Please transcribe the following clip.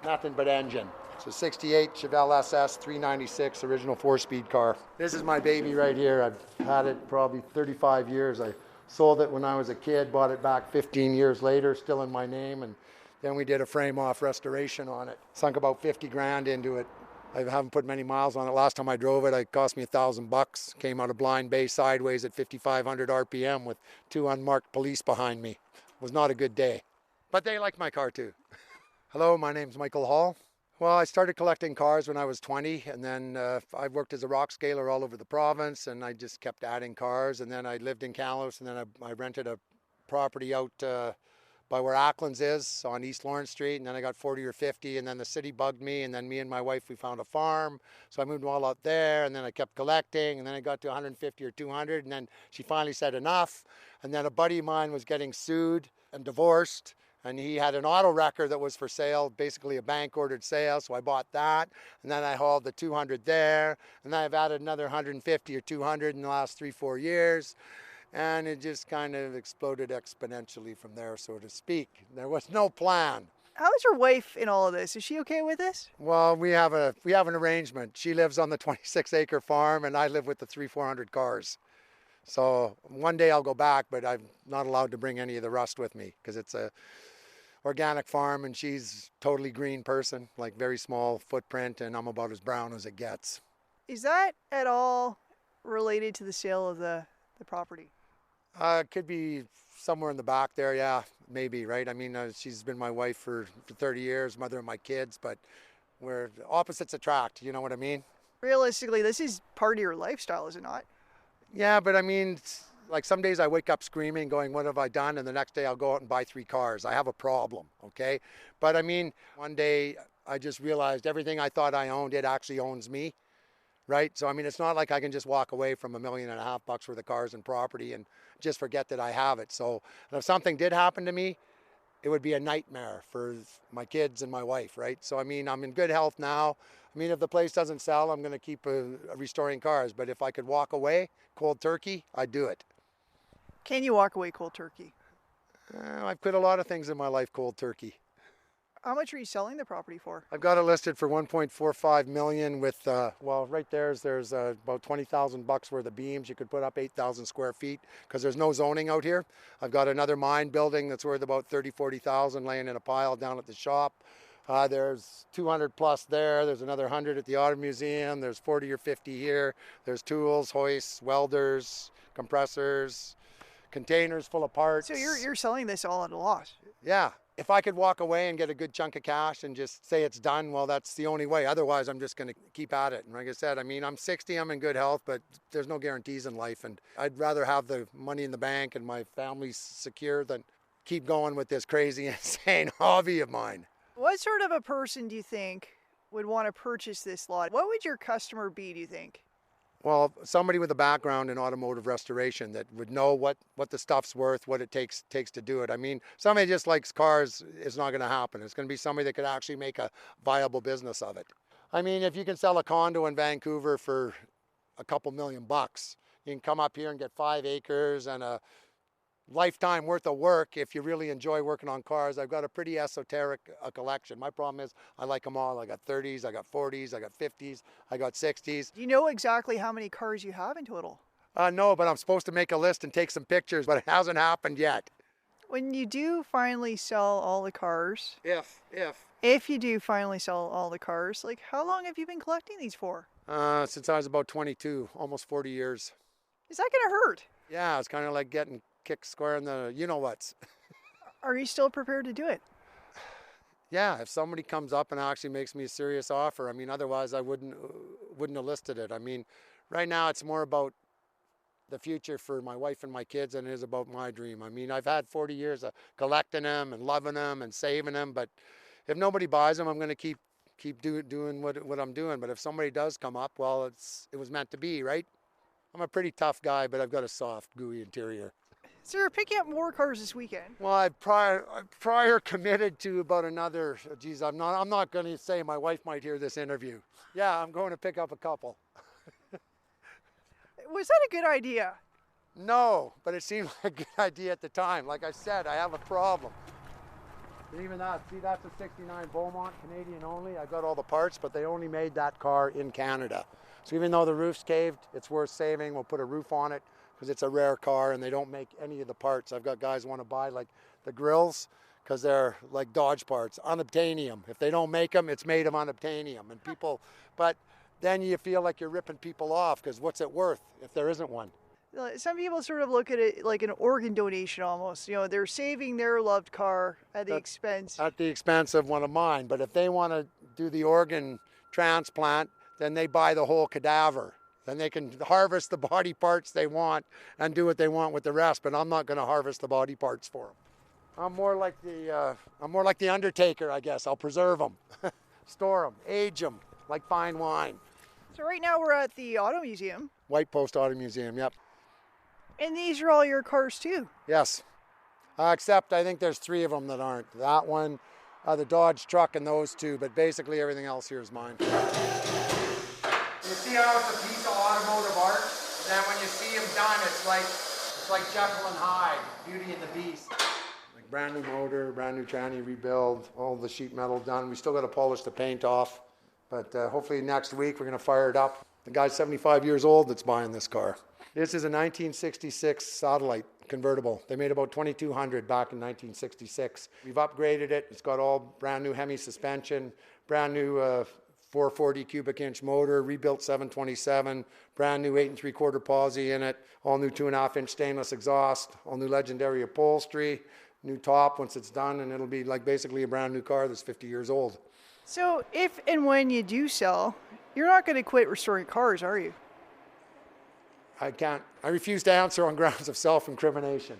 nothing but engine. It's a 68 Chevelle SS 396 original 4-speed car. This is my baby right here. I've had it probably 35 years. I sold it when I was a kid, bought it back 15 years later, still in my name, and then we did a frame-off restoration on it. Sunk about 50 grand into it. I haven't put many miles on it. Last time I drove it, it cost me $1,000. Came out of Blind Bay sideways at 5,500 RPM with 2 unmarked police behind me. It was not a good day. But they like my car too. Hello, my name's Michael Hall. Well, I started collecting cars when I was 20, and then I worked as a rock scaler all over the province, and I just kept adding cars. And then I lived in Kamloops, and then I rented a property out by where Ackland's is on East Lawrence Street, and then I got 40 or 50, and then the city bugged me, and then me and my wife, we found a farm, so I moved all out there, and then I kept collecting, and then I got to 150 or 200, and then she finally said enough, and then a buddy of mine was getting sued and divorced, and he had an auto wrecker that was for sale, basically a bank ordered sale, so I bought that, and then I hauled the 200 there, and then I've added another 150 or 200 in the last 3-4 years, and it just kind of exploded exponentially from there, so to speak. There was no plan. How's your wife in all of this? Is she okay with this? Well, we have an arrangement. She lives on the 26-acre farm, and I live with the 300-400 cars. So one day I'll go back, but I'm not allowed to bring any of the rust with me because it's a organic farm, and she's totally green person, like very small footprint, and I'm about as brown as it gets. Is that at all related to the sale of the property? It could be somewhere in the back there, yeah, maybe, right? I mean, she's been my wife for 30 years, mother of my kids, but we're opposites attract, you know what I mean? Realistically, this is part of your lifestyle, is it not? Yeah, but I mean, like some days I wake up screaming, going, what have I done? And the next day I'll go out and buy 3 cars. I have a problem, okay? But I mean, one day I just realized everything I thought I owned, it actually owns me, right? So I mean, it's not like I can just walk away from $1.5 million worth of cars and property and just forget that I have it. So if something did happen to me, it would be a nightmare for my kids and my wife, right? So I mean, I'm in good health now. I mean, if the place doesn't sell, I'm going to keep restoring cars. But if I could walk away cold turkey, I'd do it. Can you walk away cold turkey? I've quit a lot of things in my life cold turkey. How much are you selling the property for? I've got it listed for $1.45 million with, well, right there's about $20,000 worth of beams. You could put up 8,000 square feet because there's no zoning out here. I've got another mine building that's worth about 40,000 laying in a pile down at the shop. There's 200 plus there. There's another 100 at the Auto Museum. There's 40 or 50 here. There's tools, hoists, welders, compressors, containers full of parts. So you're selling this all at a loss? Yeah. If I could walk away and get a good chunk of cash and just say it's done, well, that's the only way. Otherwise, I'm just going to keep at it. And like I said, I mean, I'm 60, I'm in good health, but there's no guarantees in life. And I'd rather have the money in the bank and my family secure than keep going with this crazy, insane hobby of mine. What sort of a person do you think would want to purchase this lot? What would your customer be, do you think? Well, somebody with a background in automotive restoration that would know what the stuff's worth, what it takes to do it. I mean, somebody just likes cars is not going to happen. It's going to be somebody that could actually make a viable business of it. I mean, if you can sell a condo in Vancouver for a couple $1 million, you can come up here and get 5 acres and a lifetime worth of work if you really enjoy working on cars. I've got a pretty esoteric collection. My problem is I like them all. I got 30s, I got 40s, I got 50s, I got 60s. Do you know exactly how many cars you have in total? No, but I'm supposed to make a list and take some pictures, but it hasn't happened yet. When you do finally sell all the cars, if you do finally sell all the cars, like how long have you been collecting these for? Since I was about 22, almost 40 years. Is that gonna hurt? Yeah, it's kind of like getting kicked square in the you-know-whats. Are you still prepared to do it? Yeah, if somebody comes up and actually makes me a serious offer, I mean, otherwise I wouldn't have listed it. I mean, right now it's more about the future for my wife and my kids than it is about my dream. I mean, I've had 40 years of collecting them and loving them and saving them, but if nobody buys them, I'm going to keep doing what I'm doing. But if somebody does come up, well, it was meant to be, right? I'm a pretty tough guy, but I've got a soft, gooey interior. So you're picking up more cars this weekend? Well, I prior committed to about another, geez, I'm not going to say, my wife might hear this interview. Yeah, I'm going to pick up a couple. Was that a good idea? No, but it seemed like a good idea at the time. Like I said, I have a problem. And even that, see, that's a 69 Beaumont, Canadian only. I got all the parts, but they only made that car in Canada. So even though the roof's caved, it's worth saving. We'll put a roof on it because it's a rare car and they don't make any of the parts. I've got guys who want to buy like the grills because they're like Dodge parts, unobtainium. If they don't make them, it's made of unobtainium. And people, but then you feel like you're ripping people off because what's it worth if there isn't one? Some people sort of look at it like an organ donation almost. You know, they're saving their loved car at the expense. At the expense of one of mine. But if they want to do the organ transplant, then they buy the whole cadaver. Then they can harvest the body parts they want and do what they want with the rest. But I'm not going to harvest the body parts for them. I'm more like the Undertaker, I guess. I'll preserve them, store them, age them like fine wine. So right now we're at the Auto Museum. White Post Auto Museum, yep. And these are all your cars too? Yes, except I think there's 3 of them that aren't. That one, the Dodge truck, and those 2, but basically everything else here is mine. You see how it's a piece of automotive art? And then when you see them done, it's like Jekyll and Hyde, Beauty and the Beast. Like brand new motor, brand new tranny rebuild, all the sheet metal done. We still got to polish the paint off, but hopefully next week we're going to fire it up. The guy's 75 years old that's buying this car. This is a 1966 Satellite convertible. They made about 2,200 back in 1966. We've upgraded it. It's got all brand new Hemi suspension, brand new 440 cubic inch motor, rebuilt 727, brand new 8 3/4 posi in it, all new 2.5 inch stainless exhaust, all new legendary upholstery, new top once it's done, and it'll be like basically a brand new car that's 50 years old. So if and when you do sell, you're not going to quit restoring cars, are you? I refuse to answer on grounds of self-incrimination.